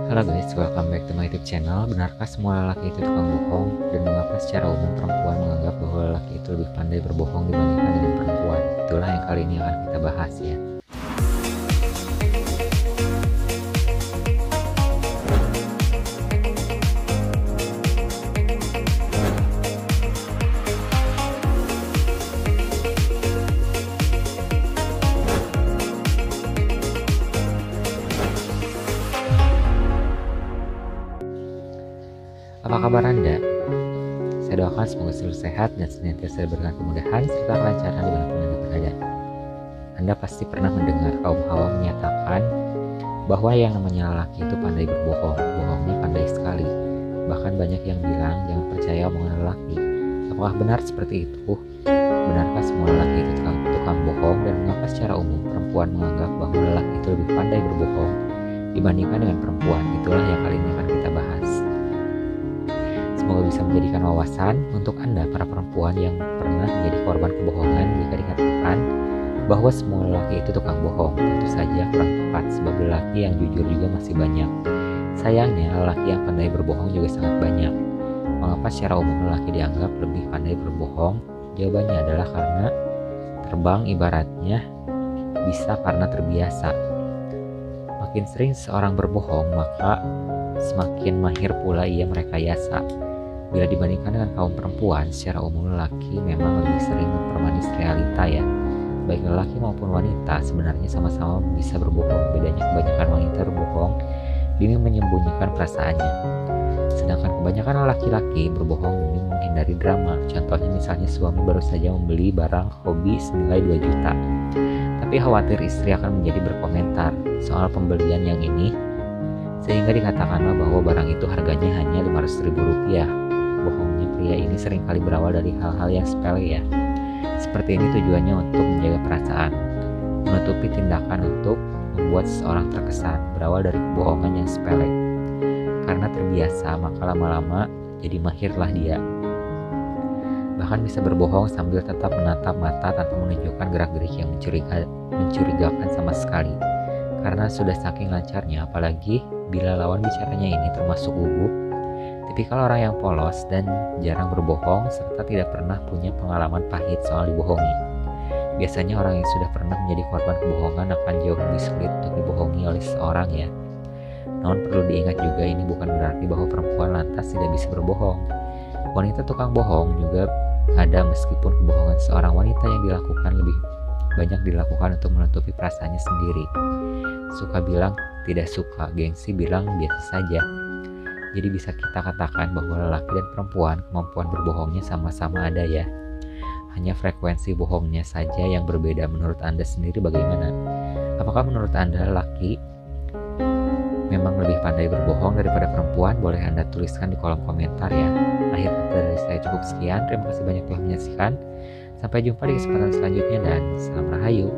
Halo guys, welcome back to my YouTube channel. Benarkah semua lelaki itu tukang bohong? Dan mengapa secara umum perempuan menganggap bahwa lelaki itu lebih pandai berbohong dibandingkan dengan perempuan? Itulah yang kali ini akan kita bahas ya. Apa kabar Anda? Saya doakan semoga selalu sehat dan senantiasa diberikan kemudahan serta kelancaran dimanapun Anda berada. Anda pasti pernah mendengar kaum hawa menyatakan bahwa yang namanya lelaki itu pandai berbohong, bohongnya pandai sekali. Bahkan banyak yang bilang jangan percaya omongan lelaki. Apakah benar seperti itu? Benarkah semua lelaki itu tukang bohong, dan mengapa secara umum perempuan menganggap bahwa lelaki itu lebih pandai berbohong dibandingkan dengan perempuan? Itulah yang kali ini akan kita bahas. Semoga bisa menjadikan wawasan untuk Anda para perempuan yang pernah menjadi korban kebohongan jika dikatakan bahwa semua lelaki itu tukang bohong. Tentu saja kurang tepat, sebab lelaki yang jujur juga masih banyak. Sayangnya lelaki yang pandai berbohong juga sangat banyak. Mengapa secara umum lelaki dianggap lebih pandai berbohong? Jawabannya adalah karena terbang ibaratnya bisa karena terbiasa. Makin sering seorang berbohong, maka semakin mahir pula ia merekayasa. Bila dibandingkan dengan kaum perempuan, secara umum lelaki memang lebih sering mempermanis realita ya. Baik lelaki maupun wanita sebenarnya sama-sama bisa berbohong. Bedanya kebanyakan wanita berbohong demi menyembunyikan perasaannya, sedangkan kebanyakan laki-laki berbohong demi menghindari drama. Contohnya misalnya suami baru saja membeli barang hobi senilai 2 juta, tapi khawatir istri akan menjadi berkomentar soal pembelian yang ini, sehingga dikatakanlah bahwa barang itu harganya hanya Rp500.000. Bohongnya pria ini seringkali berawal dari hal-hal yang sepele ya. Seperti ini tujuannya untuk menjaga perasaan, menutupi tindakan untuk membuat seseorang terkesan. Berawal dari kebohongan yang sepele. Karena terbiasa, maka lama-lama jadi mahirlah dia. Bahkan bisa berbohong sambil tetap menatap mata tanpa menunjukkan gerak-gerik yang mencurigakan sama sekali. Karena sudah saking lancarnya, apalagi bila lawan bicaranya ini termasuk gugup, tipikal orang yang polos dan jarang berbohong serta tidak pernah punya pengalaman pahit soal dibohongi. Biasanya orang yang sudah pernah menjadi korban kebohongan akan jauh lebih sulit untuk dibohongi oleh seseorang ya. Namun perlu diingat juga, ini bukan berarti bahwa perempuan lantas tidak bisa berbohong. Wanita tukang bohong juga ada, meskipun kebohongan seorang wanita yang dilakukan lebih banyak dilakukan untuk menutupi perasaannya sendiri. Suka bilang tidak suka, gengsi bilang biasa saja. Jadi bisa kita katakan bahwa lelaki dan perempuan kemampuan berbohongnya sama-sama ada ya. Hanya frekuensi bohongnya saja yang berbeda. Menurut Anda sendiri bagaimana? Apakah menurut Anda lelaki memang lebih pandai berbohong daripada perempuan? Boleh Anda tuliskan di kolom komentar ya. Akhir kata dari saya cukup sekian. Terima kasih banyak telah menyaksikan. Sampai jumpa di kesempatan selanjutnya dan salam rahayu.